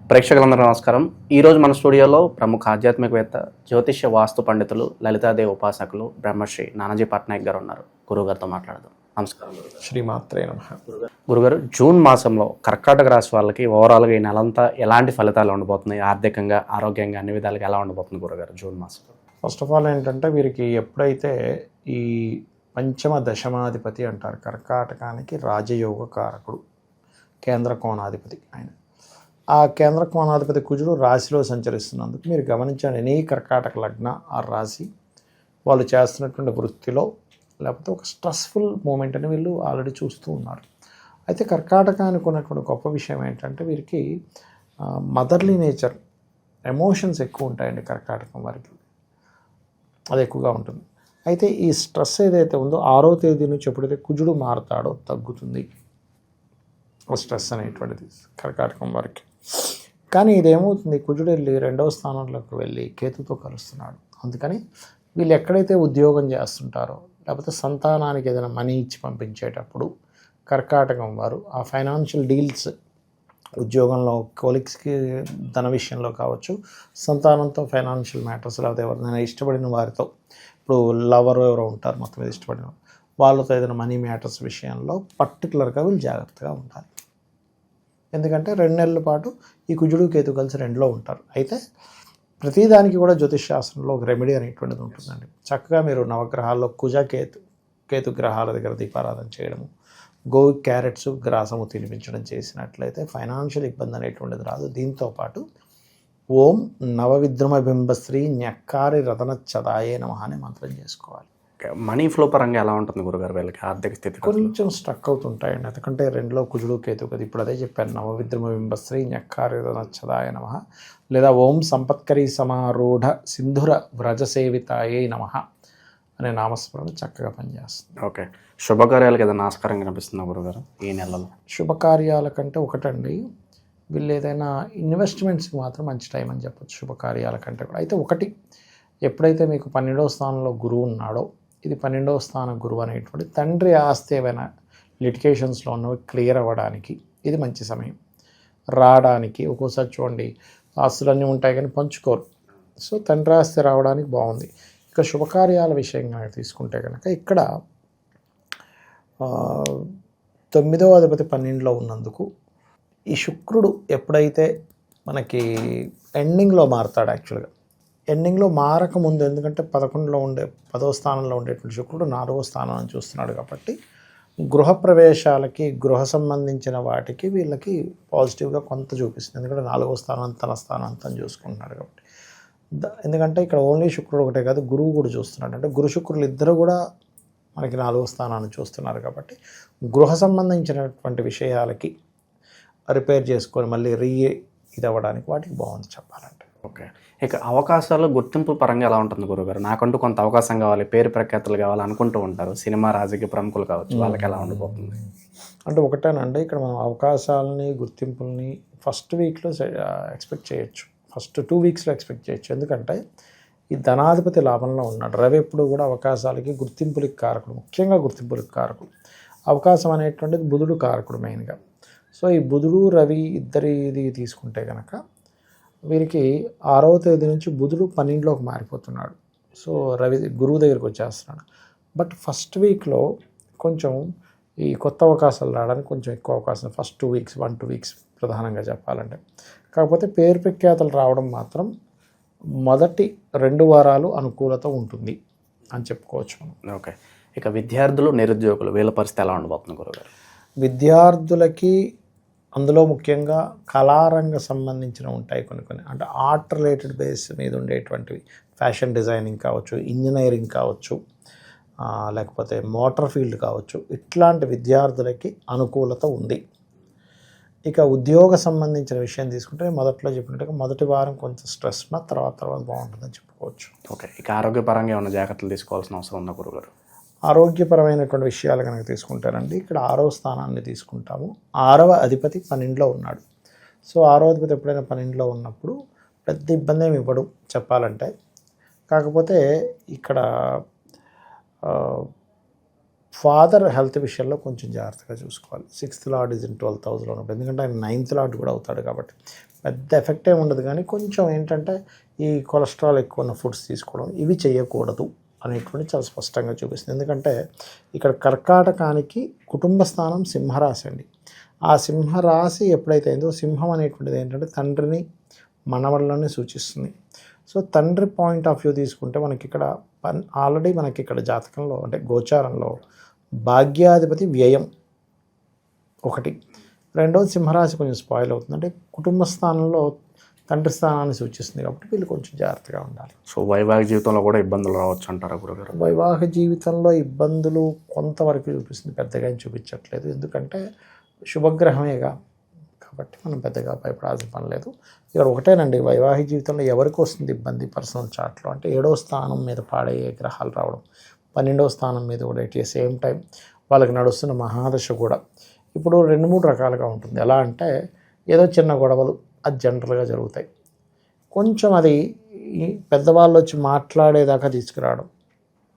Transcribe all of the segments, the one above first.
ప్రేక్షకులందరూ నమస్కారం. ఈరోజు మన స్టూడియోలో ప్రముఖ ఆధ్యాత్మికవేత్త, జ్యోతిష్య వాస్తు పండితులు, లలితాదేవి ఉపాసకులు బ్రహ్మశ్రీ నానాజీ పట్నాయక్ గారు ఉన్నారు. గురువుగారితో మాట్లాడదాం. నమస్కారం. శ్రీమాత్రే నమః. గురుగారు, జూన్ మాసంలో కర్కాటక రాశి వాళ్ళకి ఓవరాల్గా ఈ నెలంతా ఎలాంటి ఫలితాలు ఉండబోతున్నాయి? ఆర్థికంగా, ఆరోగ్యంగా అన్ని విధాలుగా ఎలా ఉండబోతుంది గురుగారు జూన్ మాసంలో? ఫస్ట్ ఆఫ్ ఆల్ ఏంటంటే వీరికి ఎప్పుడైతే ఈ పంచమ దశమాధిపతి అంటారు, కర్కాటకానికి రాజయోగ కారకుడు, కేంద్ర కోణాధిపతి ఆయన. ఆ కేంద్ర కోణాధిపతి కుజుడు రాశిలో సంచరిస్తున్నందుకు మీరు గమనించండి, ఎనీ కర్కాటక లగ్న ఆ రాశి వాళ్ళు చేస్తున్నటువంటి వృత్తిలో లేకపోతే ఒక స్ట్రెస్ఫుల్ మూమెంట్ అని వీళ్ళు ఆల్రెడీ చూస్తూ ఉన్నారు. అయితే కర్కాటకానికి ఉన్నటువంటి గొప్ప విషయం ఏంటంటే వీరికి మదర్లీ నేచర్, ఎమోషన్స్ ఎక్కువ ఉంటాయండి కర్కాటకం వారికి, అది ఎక్కువగా ఉంటుంది. అయితే ఈ స్ట్రెస్ ఏదైతే ఉందో 6వ తేదీ నుంచి ఎప్పుడైతే కుజుడు మారుతాడో తగ్గుతుంది స్ట్రెస్ అనేటువంటిది కర్కాటకం వారికి. కానీ ఇదేమవుతుంది, కుజుడు వెళ్ళి 2వ స్థానంలోకి వెళ్ళి కేతుతో కలుస్తున్నాడు. అందుకని వీళ్ళు ఎక్కడైతే ఉద్యోగం చేస్తుంటారో లేకపోతే సంతానానికి ఏదైనా మనీ ఇచ్చి పంపించేటప్పుడు కర్కాటకం వారు ఆ ఫైనాన్షియల్ డీల్స్, ఉద్యోగంలో కొలీగ్స్కి ధన విషయంలో కావచ్చు, సంతానంతో ఫైనాన్షియల్ మ్యాటర్స్, లేకపోతే ఎవరినైనా ఇష్టపడిన వారితో, ఇప్పుడు లవర్ ఎవరో ఉంటారు మొత్తం మీద ఇష్టపడిన వాళ్ళతో ఏదైనా మనీ మ్యాటర్స్ విషయంలో పర్టికులర్గా వీళ్ళు జాగ్రత్తగా ఉండాలి. ఎందుకంటే 2 నెలల పాటు ఈ కుజుడు కేతు కలిసి 2లో ఉంటారు. అయితే ప్రతిదానికి కూడా జ్యోతిష్ శాస్త్రంలో ఒక రెమెడీ అనేటువంటిది ఉంటుందండి. చక్కగా మీరు నవగ్రహాల్లో కేతు గ్రహాల దగ్గర దీపారాధన చేయడము, గోవు క్యారెట్స్ గ్రాసము తినిపించడం చేసినట్లయితే ఫైనాన్షియల్ ఇబ్బంది అనేటువంటిది రాదు. దీంతోపాటు ఓం నవవిద్రుమ బింబశ్రీ న్యక్కారి రతన చదాయే నమః అనే మంత్రం చేసుకోవాలి. మనీ ఫ్లో పరంగా ఎలా ఉంటుంది గురుగారు వీళ్ళకి ఆర్థిక స్థితి? కొంచెం స్ట్రక్ అవుతుంటాయండి, ఎందుకంటే 2లో కుజుడు కేతు కదా. ఇప్పుడు అదే చెప్పాను, నవవిద్రుమ బింబశ్రీ న్యక్కారి రతన చదాయ నమః, లేదా ఓం సంపత్కరీ సమారూఢ సింధుర వ్రజసేవితాయే నమః అనే నామస్మరణ చక్కగా పనిచేస్తుంది. ఓకే. శుభకార్యాలకు ఏదైనా ఆస్కారం కనిపిస్తుందా గురుగారు ఈ నెలలో? శుభకార్యాల కంటే ఒకటండి, వీళ్ళు ఏదైనా ఇన్వెస్ట్మెంట్స్కి మాత్రం మంచి టైం అని చెప్పచ్చు శుభకార్యాల కంటే కూడా. అయితే ఒకటి, ఎప్పుడైతే మీకు 12వ స్థానంలో గురువు ఉన్నాడో, ఇది 12వ స్థానం గురువు అనేటువంటి తండ్రి ఆస్తి ఏవైనా లిటికేషన్స్లో ఉన్నవి క్లియర్ అవ్వడానికి ఇది మంచి సమయం. రావడానికి ఒక్కోసారి చూడండి ఆస్తులన్నీ ఉంటాయి కానీ పంచుకోరు, సో తండ్రి ఆస్తి రావడానికి బాగుంది. ఇక శుభకార్యాల విషయంగా తీసుకుంటే కనుక ఇక్కడ 9వ అధిపతి 12లో ఉన్నందుకు ఈ శుక్రుడు ఎప్పుడైతే మనకి ఎండింగ్లో మారుతాడు, యాక్చువల్గా ఎండింగ్లో మారకముందు, ఎందుకంటే 10వ స్థానంలో ఉండేటువంటి శుక్రుడు 4వ స్థానాన్ని చూస్తున్నాడు కాబట్టి గృహప్రవేశాలకి, గృహ సంబంధించిన వాటికి వీళ్ళకి పాజిటివ్గా కొంత చూపిస్తుంది. ఎందుకంటే 4వ స్థానం తన స్థానం అంతా చూసుకుంటున్నాడు కాబట్టి. ఎందుకంటే ఇక్కడ ఓన్లీ శుక్రుడు ఒకటే కాదు, గురువు కూడా చూస్తున్నాడు. అంటే గురు శుక్రులు ఇద్దరు కూడా మనకి 4వ స్థానాన్ని చూస్తున్నారు కాబట్టి గృహ సంబంధించినటువంటి విషయాలకి రిపేర్ చేసుకొని మళ్ళీ ఇది అవ్వడానికి వాటికి బాగుంది చెప్పాలంటే. ఓకే. ఇక అవకాశాలు, గుర్తింపు పరంగా ఎలా ఉంటుంది గురుగారు? నాకంటూ కొంత అవకాశం కావాలి, పేరు ప్రఖ్యాతులు కావాలి అనుకుంటూ ఉంటారు సినిమా రాజకీయ ప్రముఖులు కావచ్చు, వాళ్ళకి ఎలా ఉండిపోతుంది? అంటే ఒకటేనండి, ఇక్కడ మనం అవకాశాలని, గుర్తింపుల్ని ఫస్ట్ వీక్లో ఎక్స్పెక్ట్ చేయొచ్చు, ఫస్ట్ 2 వీక్స్లో ఎక్స్పెక్ట్ చేయొచ్చు. ఎందుకంటే ఈ ధనాధిపతి లాభంలో ఉన్నాడు. రవి ఎప్పుడు కూడా అవకాశాలకి, గుర్తింపులకి కారకుడు, ముఖ్యంగా గుర్తింపులకి కారకుడు. అవకాశం అనేటువంటిది బుధుడు కారకుడు మెయిన్గా. సో ఈ బుధుడు రవి ఇద్దరిది తీసుకుంటే కనుక వీరికి 6వ తేదీ నుంచి బుధుడు 12లోకి మారిపోతున్నాడు. సో రవి గురువు దగ్గరికి వచ్చేస్తున్నాడు. బట్ ఫస్ట్ వీక్లో కొంచెం ఈ కొత్త అవకాశాలు రావడానికి కొంచెం ఎక్కువ అవకాశం, ఫస్ట్ 1-2 వీక్స్ ప్రధానంగా చెప్పాలంటే. కాకపోతే పేరు ప్రఖ్యాతలు రావడం మాత్రం మొదటి 2 వారాలు అనుకూలత ఉంటుంది అని చెప్పుకోవచ్చు మనం. ఓకే. ఇక విద్యార్థులు, నిరుద్యోగులు వీళ్ళ పరిస్థితి ఎలా ఉండబోతుంది గురుగారు? విద్యార్థులకి అందులో ముఖ్యంగా కళారంగ సంబంధించిన ఉంటాయి కొన్ని, అంటే ఆర్ట్ రిలేటెడ్ బేస్ మీద ఉండేటువంటివి, ఫ్యాషన్ డిజైనింగ్ కావచ్చు, ఇంజనీరింగ్ కావచ్చు, లేకపోతే మోటార్ ఫీల్డ్ కావచ్చు, ఇట్లాంటి విద్యార్థులకి అనుకూలత ఉంది. ఇక ఉద్యోగ సంబంధించిన విషయం తీసుకుంటే మొదట్లో చెప్పినట్టుగా మొదటి వారం కొంచెం స్ట్రెస్ ఉన్న తర్వాత బాగుంటుందని చెప్పుకోవచ్చు. ఓకే. ఇక ఆరోగ్యపరంగా ఏమైనా జాగ్రత్తలు తీసుకోవాల్సిన అవసరం ఉందా గురుగారు? ఆరోగ్యపరమైనటువంటి విషయాలు కనుక తీసుకుంటారండి, ఇక్కడ 6వ స్థానాన్ని తీసుకుంటాము. 6వ అధిపతి 12లో ఉన్నాడు. సో 6వ అధిపతి ఎప్పుడైనా 12లో ఉన్నప్పుడు పెద్ద ఇబ్బంది ఏమి ఇవ్వడు చెప్పాలంటే. కాకపోతే ఇక్కడ ఫాదర్ హెల్త్ విషయంలో కొంచెం జాగ్రత్తగా చూసుకోవాలి. 6th lord is in 12th హౌస్లో ఉన్నప్పుడు, ఎందుకంటే ఆయన 9th లార్డ్ కూడా అవుతాడు కాబట్టి పెద్ద ఎఫెక్ట్ ఏమి ఉండదు, కానీ కొంచెం ఏంటంటే ఈ కొలెస్ట్రాల్ ఎక్కువ ఉన్న ఫుడ్స్ తీసుకోవడం ఇవి చేయకూడదు అనేటువంటి చాలా స్పష్టంగా చూపిస్తుంది. ఎందుకంటే ఇక్కడ కర్కాటకానికి కుటుంబ స్థానం సింహరాశి అండి. ఆ సింహరాశి ఎప్పుడైతే అయిందో, సింహం అనేటువంటిది ఏంటంటే తండ్రిని మనవళ్ళని సూచిస్తుంది. సో తండ్రి పాయింట్ ఆఫ్ వ్యూ తీసుకుంటే మనకి ఇక్కడ ఆల్రెడీ మనకి ఇక్కడ జాతకంలో అంటే గోచారంలో భాగ్యాధిపతి వ్యయం ఒకటి, రెండవది సింహరాశి కొంచెం స్పాయిల్ అవుతుంది. అంటే కుటుంబ స్థానంలో తండ్రి స్థానాన్ని సూచిస్తుంది కాబట్టి వీళ్ళు కొంచెం జాగ్రత్తగా ఉండాలి. సో వైవాహిక జీవితంలో కూడా ఇబ్బందులు రావచ్చు అంటారా గురుగారు? వైవాహిక జీవితంలో ఇబ్బందులు కొంతవరకు చూపిస్తుంది, పెద్దగా ఏం చూపించట్లేదు. ఎందుకంటే శుభగ్రహమేగా కాబట్టి మనం పెద్దగా భయపడాల్సిన పని లేదు. ఇక్కడ ఒకటేనండి, వైవాహిక జీవితంలో ఎవరికి వస్తుంది ఇబ్బంది పర్సనల్ చార్ట్లో అంటే 7వ స్థానం మీద పాడయ్యే గ్రహాలు రావడం, 12వ స్థానం మీద కూడా ఎట్ ఏ సేమ్ టైం వాళ్ళకి నడుస్తున్న మహాదశ కూడా ఇప్పుడు 2-3 రకాలుగా ఉంటుంది. ఎలా అంటే ఏదో చిన్న గొడవలు అది జనరల్గా జరుగుతాయి, కొంచెం అది పెద్దవాళ్ళు వచ్చి మాట్లాడేదాకా తీసుకురావడం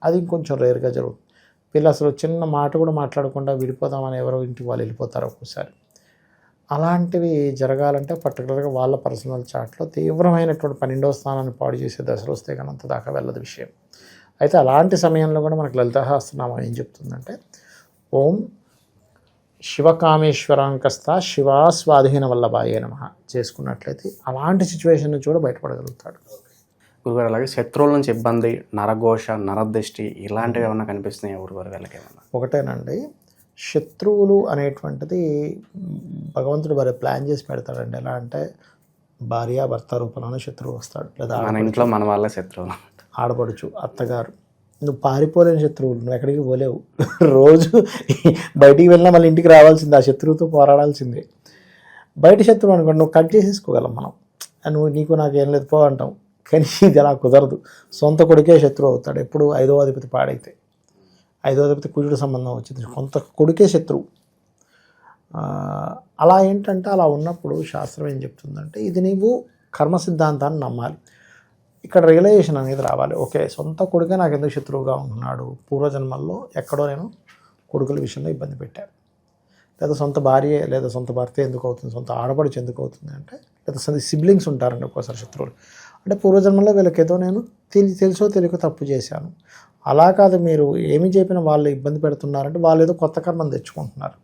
అది ఇంకొంచెం రేర్గా జరుగుతుంది. వీళ్ళు అసలు చిన్న మాట కూడా మాట్లాడకుండా విడిపోదామని ఎవరో ఇంటికి వాళ్ళు వెళ్ళిపోతారు ఒక్కోసారి. అలాంటివి జరగాలంటే పర్టికులర్గా వాళ్ళ పర్సనల్ చార్ట్లో తీవ్రమైనటువంటి 12వ స్థానాన్ని పాడు చేసే దశలు వస్తే కానీ అంత దాకా వెళ్ళదు విషయం. అయితే అలాంటి సమయంలో కూడా మనకు లలితా సహస్రనామం ఏం చెప్తుందంటే, ఓం శివకామేశ్వరాంకస్త శివా స్వాధీన వల్లభాయే నమః చేసుకున్నట్లయితే అలాంటి సిచ్యువేషన్ నుంచి కూడా బయటపడగలుగుతాడు. గురుగారు అలాగే శత్రువుల నుంచి ఇబ్బంది, నరఘోష, నరదృష్టి ఇలాంటివి ఏమన్నా కనిపిస్తున్నాయి గురుగారు వీళ్ళకి ఏమన్నా? ఒకటేనండి, శత్రువులు అనేటువంటిది భగవంతుడు మరి ప్లాన్ చేసి పెడతాడండి. ఎలా అంటే భార్య భర్త రూపంలోనే శత్రువు వస్తాడు, లేదా మన ఇంట్లో మన వాళ్ళ శత్రువులు, ఆడపడుచు, అత్తగారు. నువ్వు పారిపోలేని శత్రువులు, నువ్వు ఎక్కడికి పోలేవు. రోజు బయటికి వెళ్ళినా మళ్ళీ ఇంటికి రావాల్సిందే, ఆ శత్రువుతో పోరాడాల్సిందే. బయట శత్రువు అనుకోండి నువ్వు కట్ చేసేసుకోగలం మనం, నువ్వు నీకు నాకేం లేదు పో అంటాం. కానీ ఇది అలా కుదరదు. సొంత కొడుకే శత్రువు అవుతాడు ఎప్పుడు 5వ అధిపతి పాడైతే. 5వ అధిపతి కుజుడు సంబంధం వచ్చింది, కొంత కొడుకే శత్రువు. అలా ఏంటంటే అలా ఉన్నప్పుడు శాస్త్రం ఏం చెప్తుందంటే ఇది నీవు కర్మ సిద్ధాంతాన్ని నమ్మాలి. ఇక్కడ రియలైజేషన్ అనేది రావాలి. ఓకే, సొంత కొడుకే నాకు ఎందుకు శత్రువుగా ఉంటున్నాడు, పూర్వజన్మల్లో ఎక్కడో నేను కొడుకుల విషయంలో ఇబ్బంది పెట్టాను, లేదా సొంత భార్య లేదా సొంత భర్త ఎందుకు అవుతుంది, సొంత ఆడపడుచు ఎందుకు అవుతుంది అంటే, లేదా సొంత సిబ్లింగ్స్ ఉంటారండి ఒక్కోసారి శత్రువులు. అంటే పూర్వజన్మలో వీళ్ళకి ఏదో నేను తెలుసో తెలియక తప్పు చేశాను. అలా కాదు, మీరు ఏమి చెప్పినా వాళ్ళు ఇబ్బంది పెడుతున్నారంటే వాళ్ళు ఏదో కొత్త కర్మను తెచ్చుకుంటున్నారు.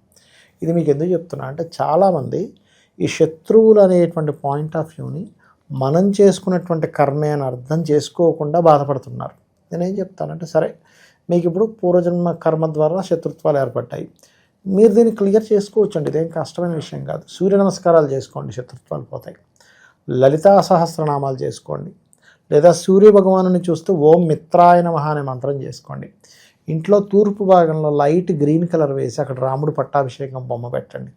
ఇది మీకు ఎందుకు చెప్తున్నా అంటే చాలామంది ఈ శత్రువులు అనేటువంటి పాయింట్ ఆఫ్ వ్యూని మనం చేసుకున్నటువంటి కర్మే అని అర్థం చేసుకోకుండా బాధపడుతున్నారు. నేనేం చెప్తానంటే, సరే మీకు ఇప్పుడు పూర్వజన్మ కర్మ ద్వారా శత్రుత్వాలు ఏర్పడ్డాయి, మీరు దీన్ని క్లియర్ చేసుకోవచ్చండి, ఇదేం కష్టమైన విషయం కాదు. సూర్య నమస్కారాలు చేసుకోండి, శత్రుత్వాలు పోతాయి. లలితా సహస్రనామాలు చేసుకోండి, లేదా సూర్య భగవానుని చూస్తూ ఓం మిత్రాయ నమః అనే మంత్రం చేసుకోండి. ఇంట్లో తూర్పు భాగంలో లైట్ గ్రీన్ కలర్ వేసి అక్కడ రాముడు పట్టాభిషేకం బొమ్మ పెట్టండి,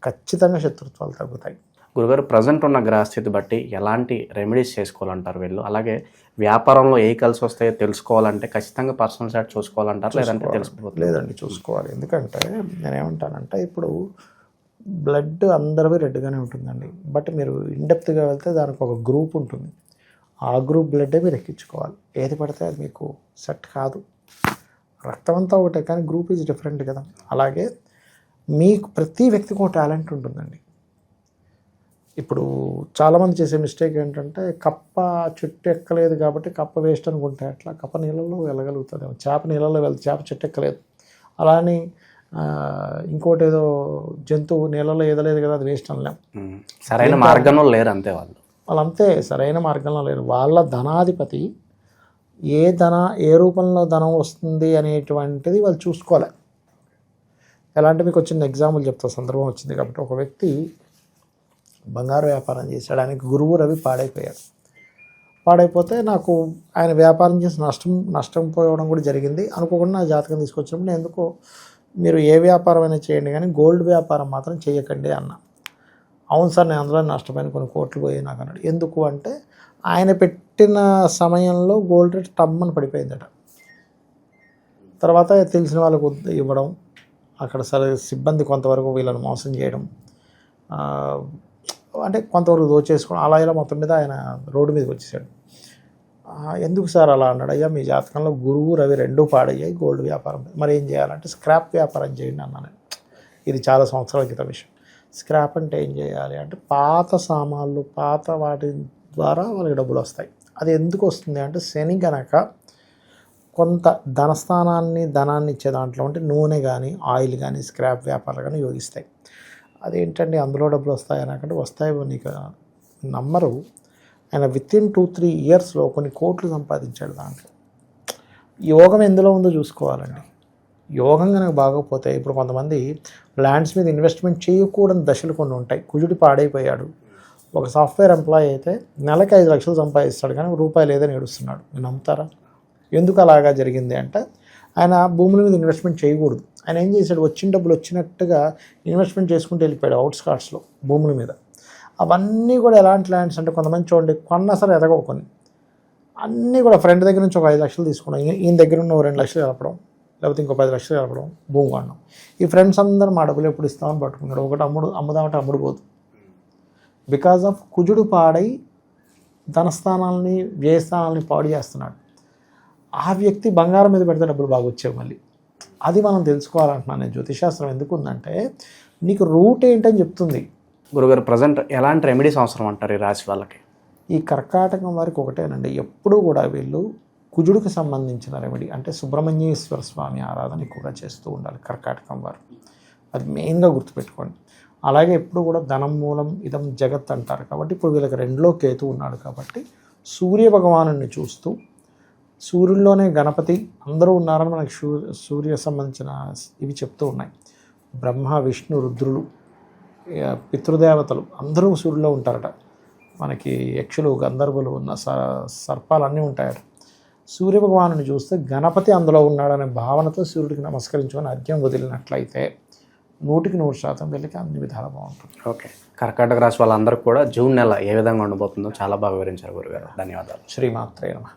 ఖచ్చితంగా శత్రుత్వాలు తగ్గుతాయి. గురుగారు ప్రజెంట్ ఉన్న గ్రహస్థితి బట్టి ఎలాంటి రెమెడీస్ చేసుకోవాలంటారు వీళ్ళు? అలాగే వ్యాపారంలో ఏ కలిసి వస్తాయో తెలుసుకోవాలంటే ఖచ్చితంగా పర్సనల్ చార్ట్ చూసుకోవాలంటారు, లేదంటే తెలుసుకోవాలి? లేదండి, చూసుకోవాలి. ఎందుకంటే నేనేమంటానంటే ఇప్పుడు బ్లడ్ అందరివి రెడ్గానే ఉంటుందండి, బట్ మీరు ఇన్డెప్త్గా వెళ్తే దానికి ఒక గ్రూప్ ఉంటుంది, ఆ గ్రూప్ బ్లడ్డే మీరు ఎక్కించుకోవాలి. ఏది పడితే అది మీకు సెట్ కాదు. రక్తం అంతా ఒకటే కానీ గ్రూప్ ఈజ్ డిఫరెంట్ కదా. అలాగే మీకు ప్రతి వ్యక్తికి ఒక టాలెంట్ ఉంటుందండి. ఇప్పుడు చాలామంది చేసే మిస్టేక్ ఏంటంటే కప్ప చెట్టు ఎక్కలేదు కాబట్టి కప్ప వేస్ట్ అనుకుంటే అట్లా కప్ప నీళ్ళలో వెళ్ళగలుగుతుంది, చేప నీళ్ళలో వెళ్తే చేప చెట్టు ఎక్కలేదు. అలా అని ఇంకోటి ఏదో జంతువు నీళ్ళలో ఎదలేదు కదా అది వేస్ట్ అనలేం. సరైన మార్గంలో లేరు అంతే వాళ్ళంతే, సరైన మార్గంలో లేరు. వాళ్ళ ధనాధిపతి ఏ రూపంలో ధనం వస్తుంది అనేటువంటిది వాళ్ళు చూసుకోవాలి. ఎలా అంటే మీకు వచ్చిన ఎగ్జాంపుల్ చెప్తా, సందర్భం వచ్చింది కాబట్టి. ఒక వ్యక్తి బంగారు వ్యాపారం చేశాడు, ఆయనకు గురువు రవి పాడైపోతే నాకు ఆయన వ్యాపారం చేసి నష్టం పోవడం కూడా జరిగింది. అనుకోకుండా నా జాతకం తీసుకొచ్చినప్పుడు నేను ఎందుకో మీరు ఏ వ్యాపారం అయినా చేయండి కానీ గోల్డ్ వ్యాపారం మాత్రం చేయకండి అన్న. అవును సార్, నేను అందులో నష్టపోయిన కొన్ని కోట్లు పోయి నాకు అన్నాడు. ఎందుకు అంటే ఆయన పెట్టిన సమయంలో గోల్డ్ రేట్ టమ్మని పడిపోయిందట. తర్వాత తెలిసిన వాళ్ళకు ఇవ్వడం, అక్కడ సరే సిబ్బంది కొంతవరకు వీళ్ళని మోసం చేయడం, అంటే కొంతవరకు దోచేసుకోవడం, అలా ఇలా మొత్తం మీద ఆయన రోడ్డు మీదకి వచ్చేసాడు. ఎందుకు సార్ అలా అన్నాడు. అయ్యా మీ జాతకంలో గురువు రవి రెండూ పాడయ్యాయి గోల్డ్ వ్యాపారం, మరి ఏం చేయాలంటే స్క్రాప్ వ్యాపారం చేయండి అన్నాను. ఇది చాలా సంవత్సరాల క్రితం విషయం. స్క్రాప్ అంటే ఏం చేయాలి అంటే పాత సామాన్లు, పాత వాటి ద్వారా వాళ్ళకి డబ్బులు వస్తాయి. అది ఎందుకు వస్తుంది అంటే శని కనుక కొంత ధనాన్ని ఇచ్చే దాంట్లో అంటే నూనె కానీ, ఆయిల్ కానీ, స్క్రాప్ వ్యాపారాలు కానీ యోగిస్తాయి. అదేంటండి అందులో డబ్బులు వస్తాయి అనకంటే వస్తాయి, నీకు నమ్మరు. ఆయన వితిన్ 2-3 ఇయర్స్లో కొన్ని కోట్లు సంపాదించాడు దాంట్లో. యోగం ఎందులో ఉందో చూసుకోవాలండి. యోగం కనుక బాగోకపోతే ఇప్పుడు కొంతమంది ల్యాండ్స్ మీద ఇన్వెస్ట్మెంట్ చేయకూడని దశలు కొన్ని ఉంటాయి. కుజుడు పాడైపోయాడు. ఒక సాఫ్ట్వేర్ ఎంప్లాయీ అయితే నెలకి 5 లక్షలు సంపాదిస్తాడు కానీ రూపాయి లేదని ఏడుస్తున్నాడు. మీరు నమ్ముతారా? ఎందుకు అలాగా జరిగింది అంటే ఆయన భూముల మీద ఇన్వెస్ట్మెంట్ చేయకూడదు. ఆయన ఏం చేశాడు, వచ్చిన డబ్బులు వచ్చినట్టుగా ఇన్వెస్ట్మెంట్ చేసుకుంటూ వెళ్ళిపోయాడు అవుట్స్కట్స్లో భూముల మీద. అవన్నీ కూడా ఎలాంటి ల్యాండ్స్ అంటే కొంతమంది చూడండి కొన్న సరే ఎదగవు కొన్ని, అన్నీ కూడా ఫ్రెండ్ దగ్గర నుంచి ఒక 5 లక్షలు తీసుకున్నాం, ఈయన దగ్గర ఉన్న 2 లక్షలు కలపడం, లేకపోతే ఇంకో 10 లక్షలు కలపడం, భూమి కొనడం. ఈ ఫ్రెండ్స్ అందరూ మా డబ్బులు ఎప్పుడు ఇస్తామని పట్టుకున్నాడు. ఒకటి అమ్ముదామంటే అమ్ముడుపోదు. బికాజ్ ఆఫ్ కుజుడు పాడై ధనస్థానాలని, వ్యయస్థానాలని పాడు చేస్తున్నాడు. ఆ వ్యక్తి బంగారం మీద పెడితే డబ్బులు బాగా వచ్చేవి మళ్ళీ. అది మనం తెలుసుకోవాలంటున్నాను నేను. జ్యోతిశాస్త్రం ఎందుకు ఉందంటే నీకు రూట్ ఏంటని చెప్తుంది. గురుగారు ప్రజెంట్ ఎలాంటి రెమెడీస్ అవసరం అంటారు ఈ రాశి వాళ్ళకి? ఈ కర్కాటకం వారికి ఒకటేనండి, ఎప్పుడూ కూడా వీళ్ళు కుజుడికి సంబంధించిన రెమెడీ అంటే సుబ్రహ్మణ్యేశ్వర స్వామి ఆరాధన ఎక్కువగా చేస్తూ ఉండాలి కర్కాటకం వారు. అది మెయిన్గా గుర్తుపెట్టుకోండి. అలాగే ఎప్పుడు కూడా ధనం మూలం ఇదం జగత్ అంటారు కాబట్టి ఇప్పుడు వీళ్ళకి 2లో కేతు ఉన్నాడు కాబట్టి సూర్య భగవాను చూస్తూ, సూర్యుల్లోనే గణపతి అందరూ ఉన్నారని మనకి సూర్య సంబంధించిన ఇవి చెప్తూ ఉన్నాయి. బ్రహ్మ, విష్ణు, రుద్రులు, పితృదేవతలు అందరూ సూర్యుల్లో ఉంటారట. మనకి యక్షులు, గంధర్వులు ఉన్న సర్పాలు అన్నీ ఉంటాయట. సూర్య భగవాను చూస్తే గణపతి అందులో ఉన్నాడనే భావనతో సూర్యుడికి నమస్కరించుకొని అర్ఘ్యం వదిలినట్లయితే 100% వీళ్ళకి అన్ని విధాలు బాగుంటుంది. ఓకే, కర్కాటక రాశి వాళ్ళందరికీ కూడా జూన్ నెల ఏ విధంగా ఉండబోతుందో చాలా బాగా వివరించారు గురుగారు. ధన్యవాదాలు. శ్రీమాత్రే నమః.